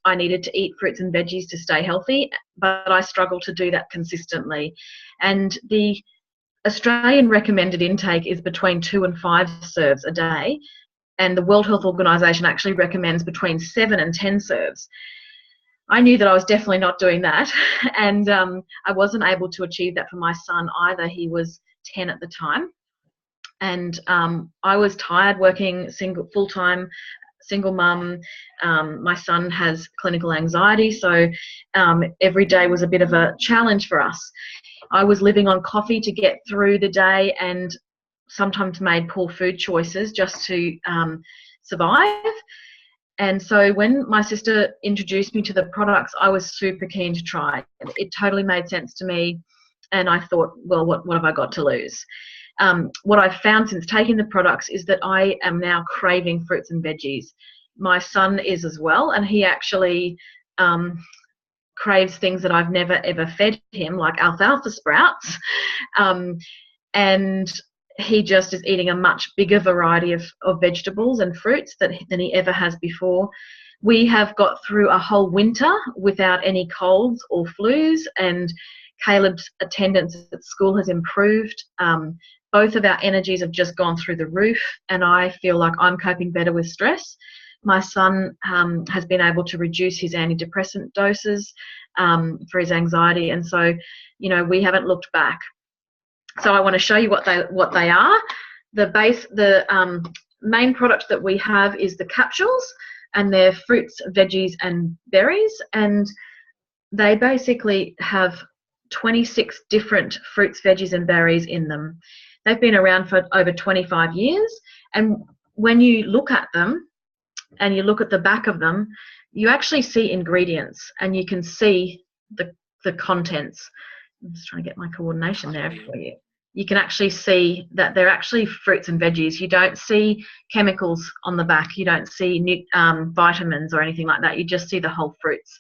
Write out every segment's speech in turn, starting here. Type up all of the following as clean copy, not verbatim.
I needed to eat fruits and veggies to stay healthy, but I struggle to do that consistently. And the Australian recommended intake is between 2 and 5 serves a day, and the World Health Organization actually recommends between 7 and 10 serves. I knew that I was definitely not doing that, and I wasn't able to achieve that for my son either. He was 10 at the time, and I was tired working full-time, single mum. My son has clinical anxiety, so every day was a bit of a challenge for us. I was living on coffee to get through the day, and sometimes made poor food choices just to survive. And so when my sister introduced me to the products, I was super keen to try. It totally made sense to me, and I thought, well, what have I got to lose? What I've found since taking the products is that I am now craving fruits and veggies. My son is as well, and he actually craves things that I've never ever fed him, like alfalfa sprouts, and he just is eating a much bigger variety of vegetables and fruits than he ever has before. We have got through a whole winter without any colds or flus, and Caleb's attendance at school has improved. Both of our energies have just gone through the roof, and I feel like I'm coping better with stress. My son has been able to reduce his antidepressant doses for his anxiety, and so, you know, we haven't looked back. So I want to show you what they are. The main product that we have is the capsules, and they're fruits, veggies, and berries, and they basically have 26 different fruits, veggies, and berries in them. They've been around for over 25 years, and when you look at them and you look at the back of them, you actually see ingredients, and you can see the contents. I'm just trying to get my coordination there for you. You can actually see that they're actually fruits and veggies. You don't see chemicals on the back. You don't see vitamins or anything like that. You just see the whole fruits.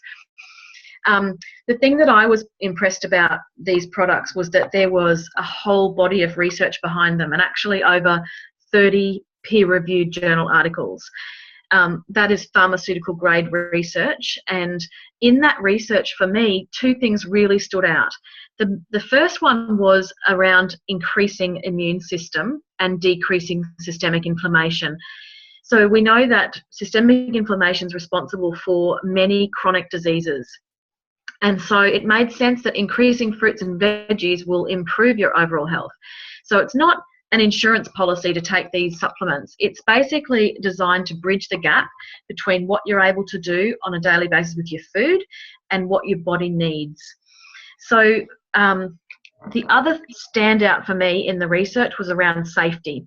The thing that I was impressed about these products was that there was a whole body of research behind them, and actually over 30 peer-reviewed journal articles. That is pharmaceutical grade research, and in that research, for me, two things really stood out. The first one was around increasing immune system and decreasing systemic inflammation. So we know that systemic inflammation is responsible for many chronic diseases, and so it made sense that increasing fruits and veggies will improve your overall health. So it's not an insurance policy to take these supplements. It's basically designed to bridge the gap between what you're able to do on a daily basis with your food and what your body needs. So the other standout for me in the research was around safety.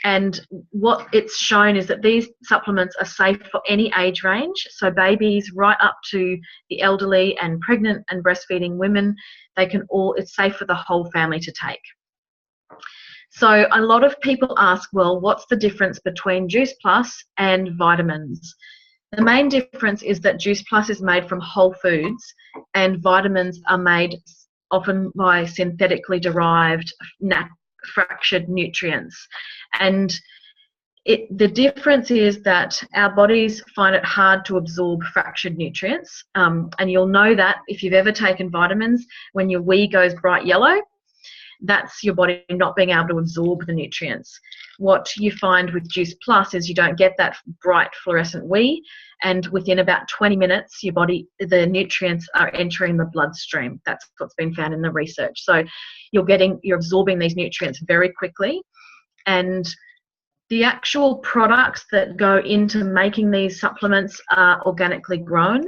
And what it's shown is that these supplements are safe for any age range. So babies right up to the elderly and pregnant and breastfeeding women, it's safe for the whole family to take. So a lot of people ask, well, what's the difference between Juice Plus and vitamins? The main difference is that Juice Plus is made from whole foods, and vitamins are made often by synthetically derived fractured nutrients. And the difference is that our bodies find it hard to absorb fractured nutrients, and you'll know that if you've ever taken vitamins, when your wee goes bright yellow, that's your body not being able to absorb the nutrients. What you find with Juice Plus is you don't get that bright fluorescent wee, and within about 20 minutes, the nutrients are entering the bloodstream. That's what's been found in the research. So you're absorbing these nutrients very quickly, and the actual products that go into making these supplements are organically grown,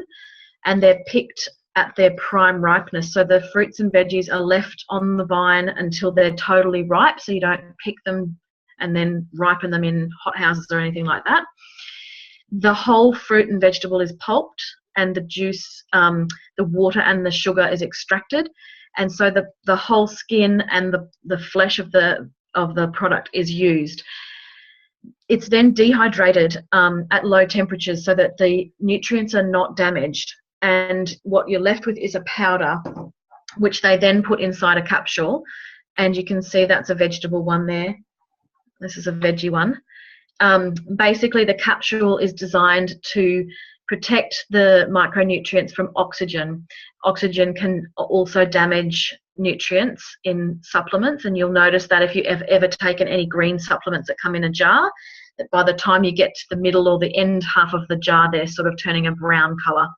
and they're picked at their prime ripeness. So the fruits and veggies are left on the vine until they're totally ripe, so you don't pick them and then ripen them in hothouses or anything like that. The whole fruit and vegetable is pulped, and the juice, the water and the sugar is extracted, and so the whole skin and the flesh of the product is used. It's then dehydrated at low temperatures so that the nutrients are not damaged, and what you're left with is a powder which they then put inside a capsule, and you can see that's a vegetable one there. This is a veggie one. Basically, the capsule is designed to protect the micronutrients from oxygen. Oxygen can also damage nutrients in supplements, and you'll notice that if you've ever taken any green supplements that come in a jar, that by the time you get to the middle or the end half of the jar, they're sort of turning a brown colour.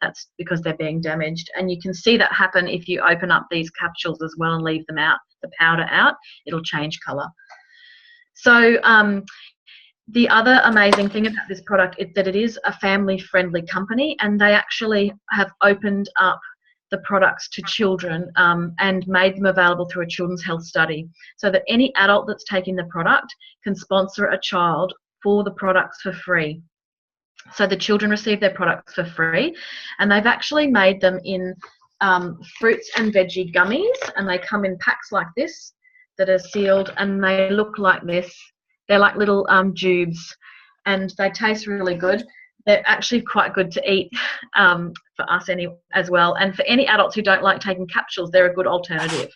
That's because they're being damaged. And you can see that happen if you open up these capsules as well and leave them out, the powder out, it'll change colour. So the other amazing thing about this product is that it is a family-friendly company, and they actually have opened up the products to children and made them available through a children's health study, so that any adult that's taking the product can sponsor a child for the products for free. So the children receive their products for free, and they've actually made them in fruits and veggie gummies, and they come in packs like this that are sealed, and they look like this. They're like little tubes, and they taste really good. They're actually quite good to eat for us as well. And for any adults who don't like taking capsules, they're a good alternative.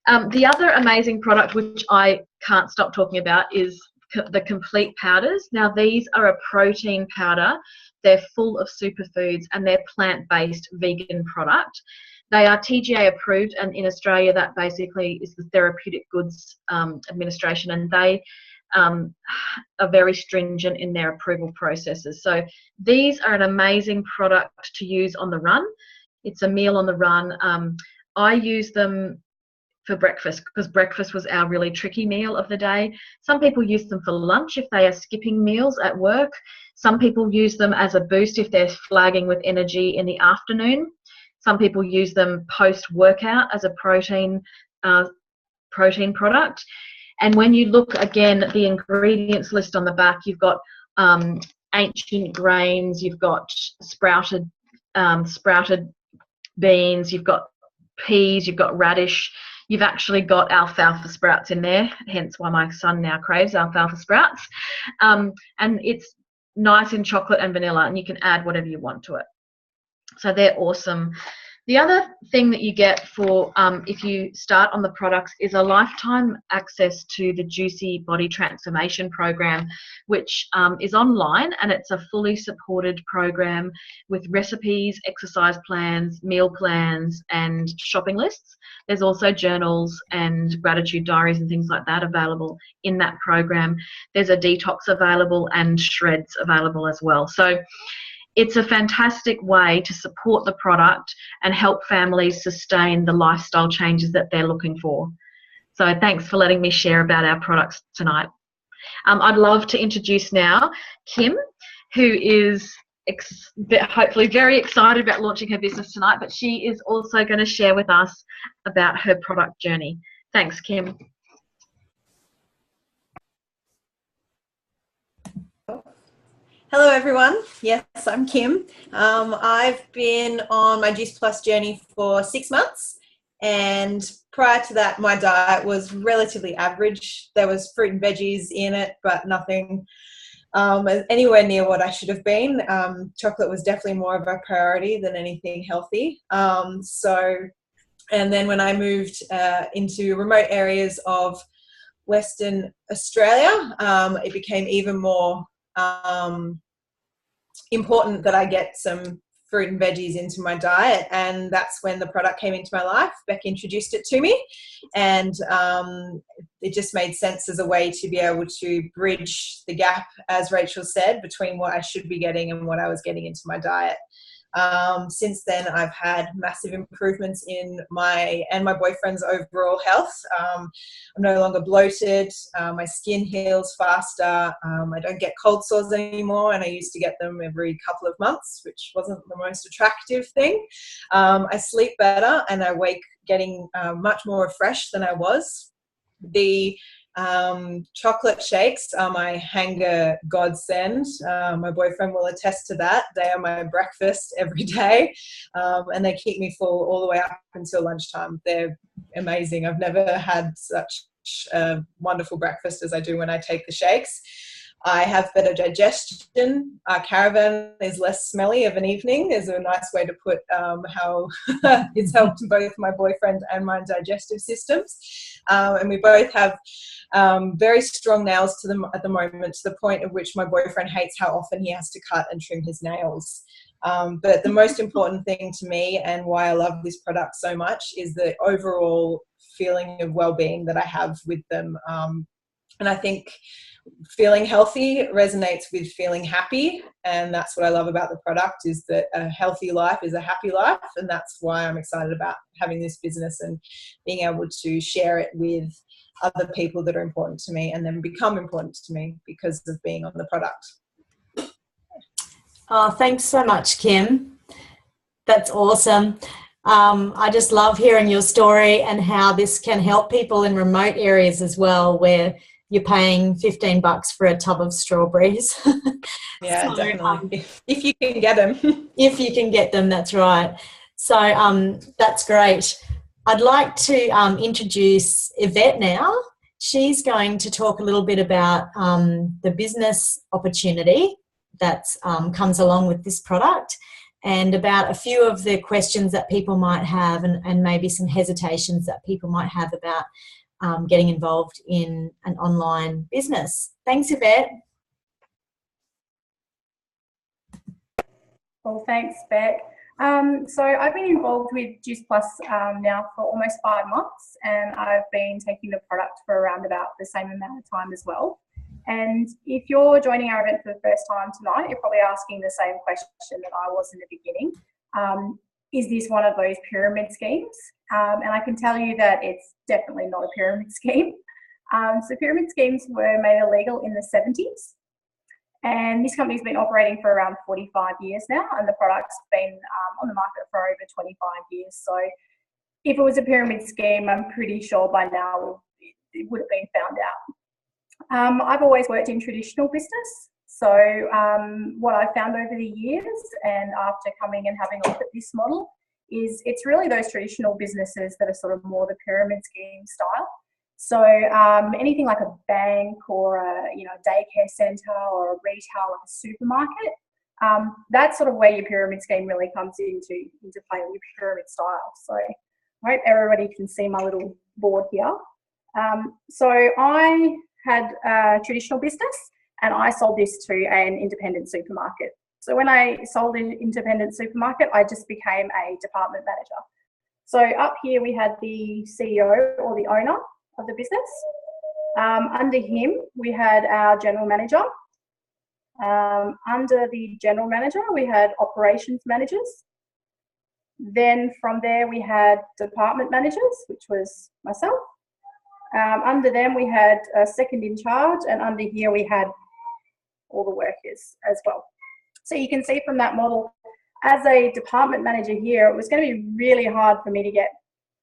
The other amazing product, which I can't stop talking about, is the complete powders. Now, these are a protein powder. They're full of superfoods, and they're plant-based vegan product. They are TGA approved, and in Australia that basically is the Therapeutic Goods Administration, and they are very stringent in their approval processes. So these are an amazing product to use on the run. It's a meal on the run. I use them for breakfast because breakfast was our really tricky meal of the day. Some people use them for lunch if they are skipping meals at work. Some people use them as a boost if they're flagging with energy in the afternoon. Some people use them post-workout as a protein product. And when you look again at the ingredients list on the back, you've got ancient grains, you've got sprouted beans, you've got peas, you've got radish, you've actually got alfalfa sprouts in there, hence why my son now craves alfalfa sprouts. And it's nice in chocolate and vanilla, and you can add whatever you want to it. So they're awesome. The other thing that you get for if you start on the products is a lifetime access to the Juicy Body Transformation Program, which is online, and it's a fully supported program with recipes, exercise plans, meal plans, and shopping lists. There's also journals and gratitude diaries and things like that available in that program. There's a detox available and shreds available as well. So it's a fantastic way to support the product and help families sustain the lifestyle changes that they're looking for. So thanks for letting me share about our products tonight. I'd love to introduce now Kim, who is hopefully very excited about launching her business tonight, but she is also going to share with us about her product journey. Thanks, Kim. Hello everyone, yes, I'm Kim. I've been on my Juice Plus journey for 6 months, and prior to that my diet was relatively average. There was fruit and veggies in it, but nothing anywhere near what I should have been. Chocolate was definitely more of a priority than anything healthy. And then when I moved into remote areas of Western Australia, it became even more important that I get some fruit and veggies into my diet, and that's when the product came into my life. Beck introduced it to me, and it just made sense as a way to be able to bridge the gap, as Rachel said, between what I should be getting and what I was getting into my diet. Since then, I've had massive improvements in my and my boyfriend's overall health. I'm no longer bloated. My skin heals faster. I don't get cold sores anymore, and I used to get them every couple of months, which wasn't the most attractive thing. I sleep better, and I wake getting much more refreshed than I was. The chocolate shakes are my hanger godsend. My boyfriend will attest to that. They are my breakfast every day, and they keep me full all the way up until lunchtime. They're amazing. I've never had such a wonderful breakfast as I do when I take the shakes. I have better digestion. Our caravan is less smelly of an evening. Is a nice way to put how it's helped both my boyfriend and my digestive systems. And we both have very strong nails to them at the moment, to the point at which my boyfriend hates how often he has to cut and trim his nails. But the most important thing to me, and why I love this product so much, is the overall feeling of well-being that I have with them. And I think feeling healthy resonates with feeling happy, and that's what I love about the product, is that a healthy life is a happy life, and that's why I'm excited about having this business and being able to share it with other people that are important to me and then become important to me because of being on the product. Oh, thanks so much, Kim. That's awesome. I just love hearing your story and how this can help people in remote areas as well, where you're paying $15 for a tub of strawberries. Yeah, so, definitely. If you can get them. If you can get them, that's right. So that's great. I'd like to introduce Yvette now. She's going to talk a little bit about the business opportunity that comes along with this product, and about a few of the questions that people might have, and maybe some hesitations that people might have about getting involved in an online business. Thanks, Yvette. Well, thanks, Beck. So I've been involved with Juice Plus now for almost 5 months, and I've been taking the product for around about the same amount of time as well. And if you're joining our event for the first time tonight, you're probably asking the same question that I was in the beginning. Is this one of those pyramid schemes? And I can tell you that it's definitely not a pyramid scheme. So pyramid schemes were made illegal in the 70s. And this company's been operating for around 45 years now, and the product's been on the market for over 25 years. So if it was a pyramid scheme, I'm pretty sure by now it would have been found out. I've always worked in traditional business. So what I've found over the years, and after coming and having a look at this model, is it's really those traditional businesses that are sort of more the pyramid scheme style. So anything like a bank or a daycare centre or a retail like a supermarket, that's sort of where your pyramid scheme really comes into play, with your pyramid style. So I hope everybody can see my little board here. So I had a traditional business, and I sold this to an independent supermarket. So when I sold an independent supermarket, I just became a department manager. So up here we had the CEO or the owner of the business. Under him, we had our general manager. Under the general manager, we had operations managers. Then from there, we had department managers, which was myself. Under them, we had a second in charge, and under here, we had all the workers as well. So you can see from that model, as a department manager here, it was going to be really hard for me to get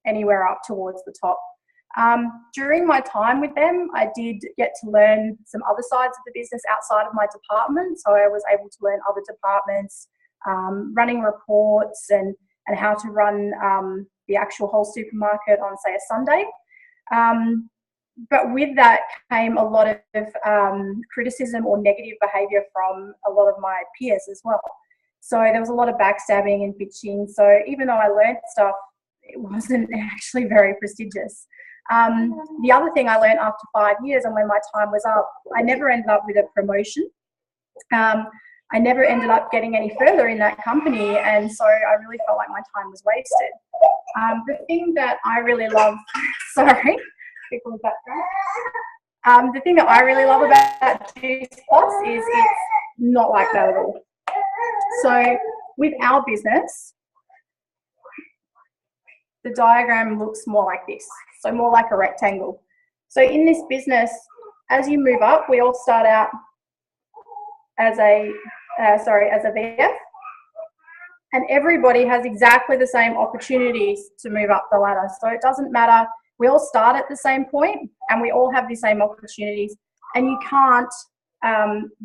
anywhere up towards the top. During my time with them, I did get to learn some other sides of the business outside of my department. So I was able to learn other departments, running reports, and how to run the actual whole supermarket on, say, a Sunday. But with that came a lot of criticism or negative behaviour from a lot of my peers as well. So there was a lot of backstabbing and bitching. So even though I learned stuff, it wasn't actually very prestigious. The other thing I learned after 5 years, and when my time was up, I never ended up with a promotion. I never ended up getting any further in that company, and so I really felt like my time was wasted. The thing that I really love, sorry, people in the background. The thing that I really love about Juice Plus is it's not like that at all. So with our business, the diagram looks more like this, so more like a rectangle. So in this business, as you move up, we all start out as a VF, and everybody has exactly the same opportunities to move up the ladder. So it doesn't matter. We all start at the same point, and we all have the same opportunities, and you can't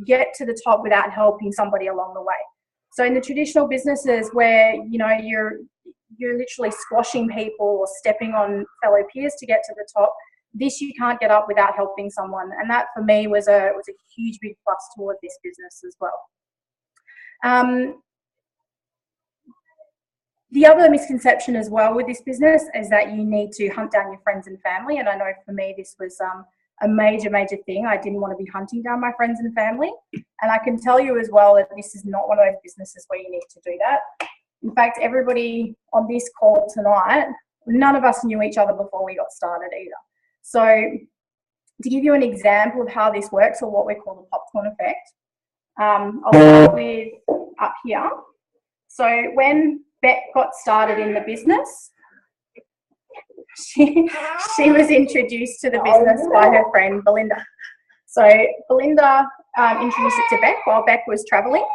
get to the top without helping somebody along the way. So in the traditional businesses where you're literally squashing people or stepping on fellow peers to get to the top, this you can't get up without helping someone, and that for me was a huge big plus toward this business as well. The other misconception as well with this business is that you need to hunt down your friends and family, and I know for me this was a major thing. I didn't want to be hunting down my friends and family, and I can tell you as well that this is not one of those businesses where you need to do that. In fact, everybody on this call tonight, none of us knew each other before we got started either. So to give you an example of how this works, or what we call the popcorn effect, I'll start with up here. So when Beck got started in the business, she was introduced to the business by her friend Belinda. So Belinda introduced it to Beck while Beck was travelling,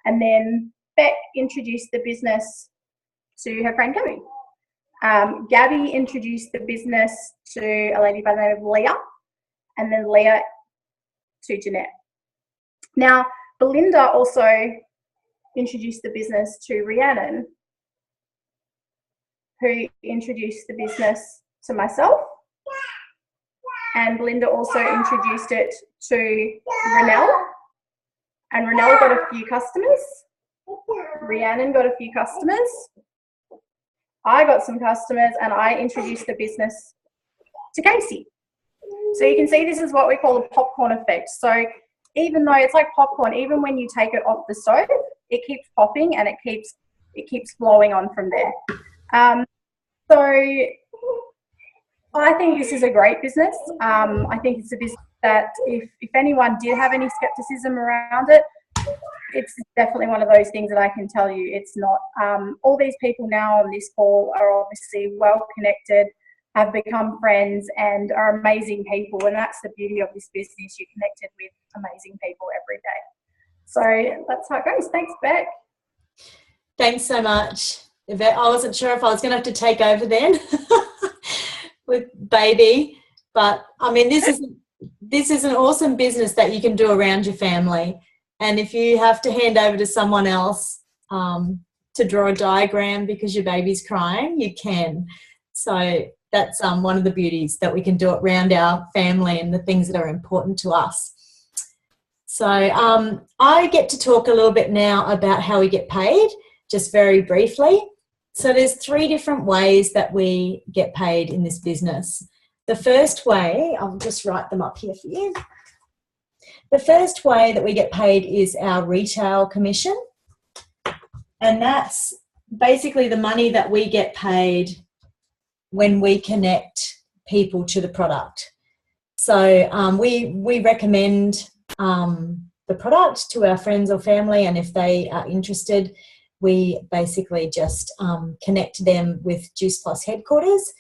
and then Beck introduced the business to her friend Gabby. Gabby introduced the business to a lady by the name of Leah, and then Leah to Jeanette. Now, Belinda also introduced the business to Rhiannon, who introduced the business to myself, and Belinda also introduced it to Renelle, and Renelle got a few customers. Rhiannon got a few customers. I got some customers, and I introduced the business to Casey. So you can see this is what we call a popcorn effect. So even though it's like popcorn, even when you take it off the stove, it keeps popping and it keeps flowing on from there. So I think this is a great business. I think it's a business that if anyone did have any skepticism around it, it's definitely one of those things that I can tell you it's not. All these people now on this call are obviously well connected, have become friends, and are amazing people, and that's the beauty of this business. You're connected with amazing people every day. So that's how it goes. Thanks, Beck. Thanks so much, Yvette. I wasn't sure if I was going to have to take over then with baby, but I mean, this is an awesome business that you can do around your family. And if you have to hand over to someone else to draw a diagram because your baby's crying, you can. So that's one of the beauties, that we can do it around our family and the things that are important to us. So I get to talk a little bit now about how we get paid, just very briefly. So there's 3 different ways that we get paid in this business. The first way, I'll just write them up here for you. The first way that we get paid is our retail commission, and that's basically the money that we get paid when we connect people to the product. So we recommend the product to our friends or family, and if they are interested, we basically just connect them with Juice Plus headquarters.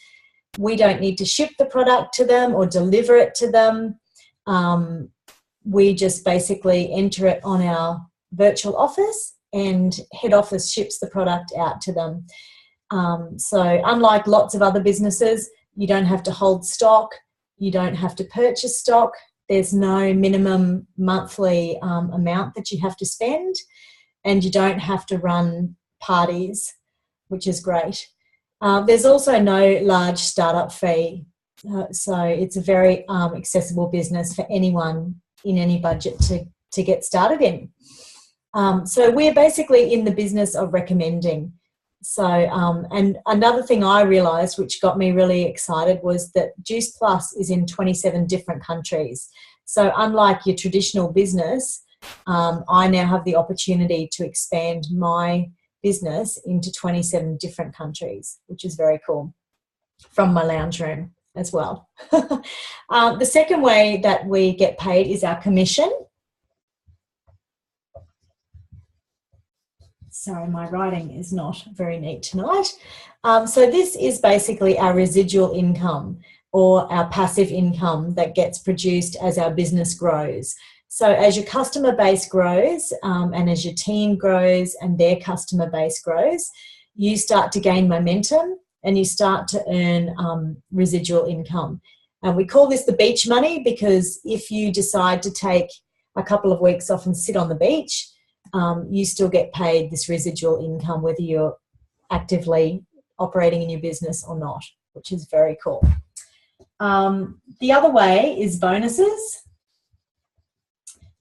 We don't need to ship the product to them or deliver it to them. We just basically enter it on our virtual office, and head office ships the product out to them. So unlike lots of other businesses, you don't have to hold stock, you don't have to purchase stock, there's no minimum monthly amount that you have to spend, and you don't have to run parties, which is great. There's also no large startup fee, so it's a very accessible business for anyone in any budget to get started in. So we're basically in the business of recommending. So, and another thing I realised, which got me really excited, was that Juice Plus is in 27 different countries. So unlike your traditional business, I now have the opportunity to expand my business into 27 different countries, which is very cool, from my lounge room as well. The second way that we get paid is our commission. Sorry, my writing is not very neat tonight. So this is basically our residual income, or our passive income that gets produced as our business grows. So as your customer base grows, and as your team grows and their customer base grows, you start to gain momentum and you start to earn residual income. And we call this the beach money, because if you decide to take a couple of weeks off and sit on the beach, you still get paid this residual income whether you're actively operating in your business or not, which is very cool. The other way is bonuses.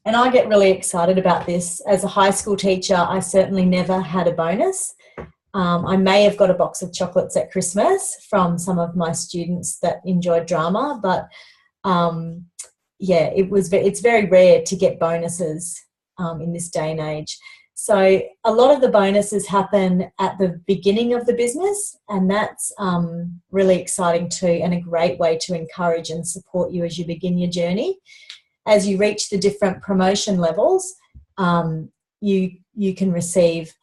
And I get really excited about this. As a high school teacher, I certainly never had a bonus. I may have got a box of chocolates at Christmas from some of my students that enjoyed drama, but it's very rare to get bonuses in this day and age. So a lot of the bonuses happen at the beginning of the business, and that's really exciting too, and a great way to encourage and support you as you begin your journey. As you reach the different promotion levels, you can receive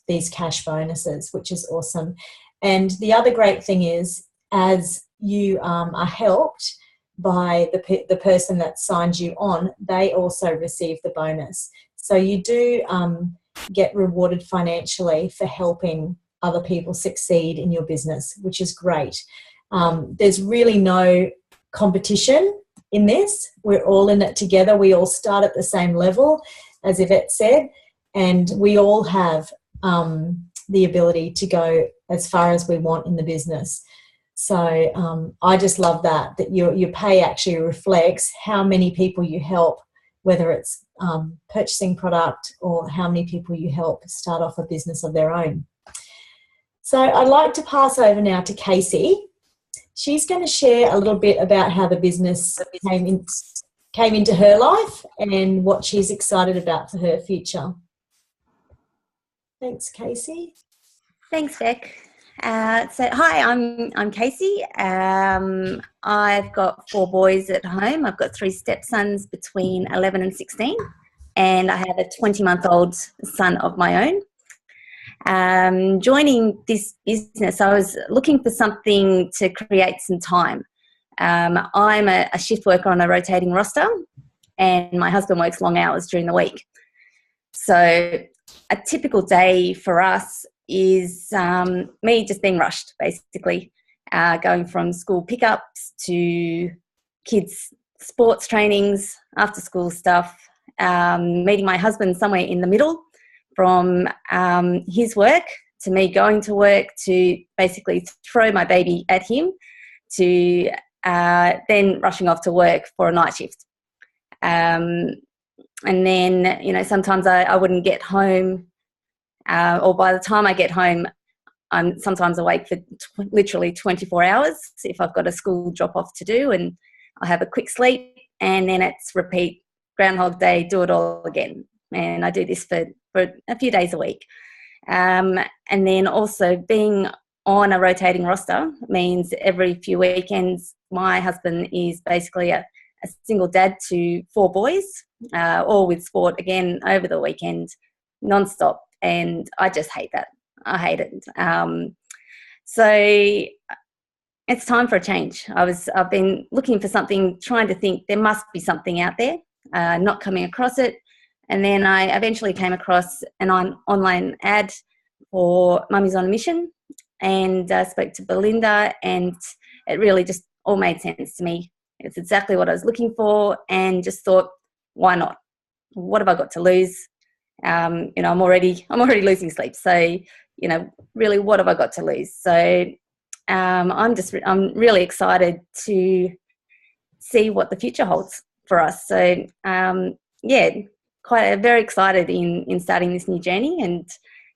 these cash bonuses, which is awesome. And the other great thing is, as you are helped by the person that signed you on, they also receive the bonus. So you do get rewarded financially for helping other people succeed in your business, which is great. There's really no competition in this. We're all in it together. We all start at the same level, as Yvette said, and we all have the ability to go as far as we want in the business. So I just love that your pay actually reflects how many people you help, whether it's purchasing product or how many people you help start off a business of their own. So I'd like to pass over now to Casey. She's going to share a little bit about how the business came into her life and what she's excited about for her future. Thanks, Casey. Thanks, Beck. Hi, I'm Casey. I've got 4 boys at home. I've got 3 stepsons between 11 and 16, and I have a 20-month-old son of my own. Joining this business, I was looking for something to create some time. I'm a shift worker on a rotating roster, and my husband works long hours during the week. So a typical day for us is me just being rushed, basically, going from school pickups to kids' sports trainings, after school stuff, meeting my husband somewhere in the middle, from his work to me going to work, to basically throw my baby at him, to then rushing off to work for a night shift. And then, sometimes I wouldn't get home, or by the time I get home, I'm sometimes awake for literally 24 hours if I've got a school drop-off to do, and I'll have a quick sleep, and then it's repeat, Groundhog Day, do it all again. And I do this for a few days a week. And then also being on a rotating roster means every few weekends my husband is basically a single dad to 4 boys, all with sport again over the weekend, non-stop. And I just hate that. I hate it. So it's time for a change. I've been looking for something, trying to think there must be something out there, not coming across it. And then I eventually came across an online ad for Mummies on a Mission, and spoke to Belinda, and it really just all made sense to me. It's exactly what I was looking for, and just thought, why not? What have I got to lose? I'm already losing sleep. So, really, what have I got to lose? So I'm really excited to see what the future holds for us. So, very excited in starting this new journey and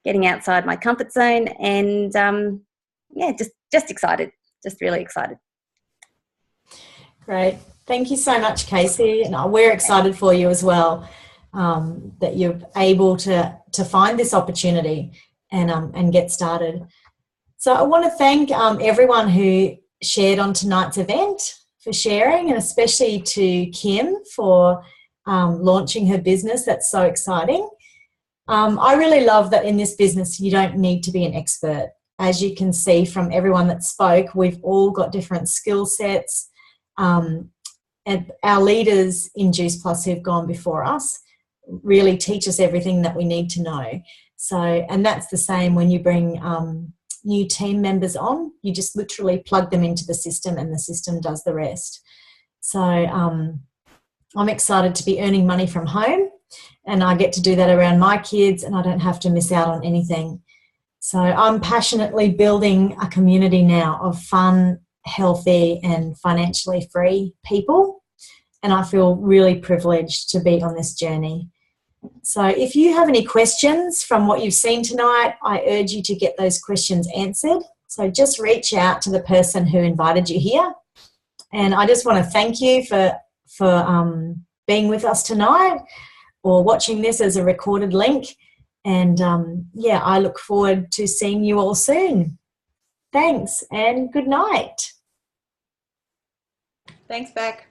getting outside my comfort zone, and just excited, just really excited. Great. Thank you so much, Casey. And we're excited for you as well, that you're able to find this opportunity and get started. So I want to thank everyone who shared on tonight's event for sharing, and especially to Kim for launching her business. That's so exciting. I really love that in this business you don't need to be an expert. As you can see from everyone that spoke, we've all got different skill sets. And our leaders in Juice Plus who've gone before us really teach us everything that we need to know. So, and that's the same when you bring new team members on. You just literally plug them into the system, and the system does the rest. So I'm excited to be earning money from home, and I get to do that around my kids, and I don't have to miss out on anything. So I'm passionately building a community now of fun, healthy and financially free people. And I feel really privileged to be on this journey. So if you have any questions from what you've seen tonight, I urge you to get those questions answered. So just reach out to the person who invited you here. And I just want to thank you for being with us tonight or watching this as a recorded link. And I look forward to seeing you all soon. Thanks and good night. Thanks, Beck.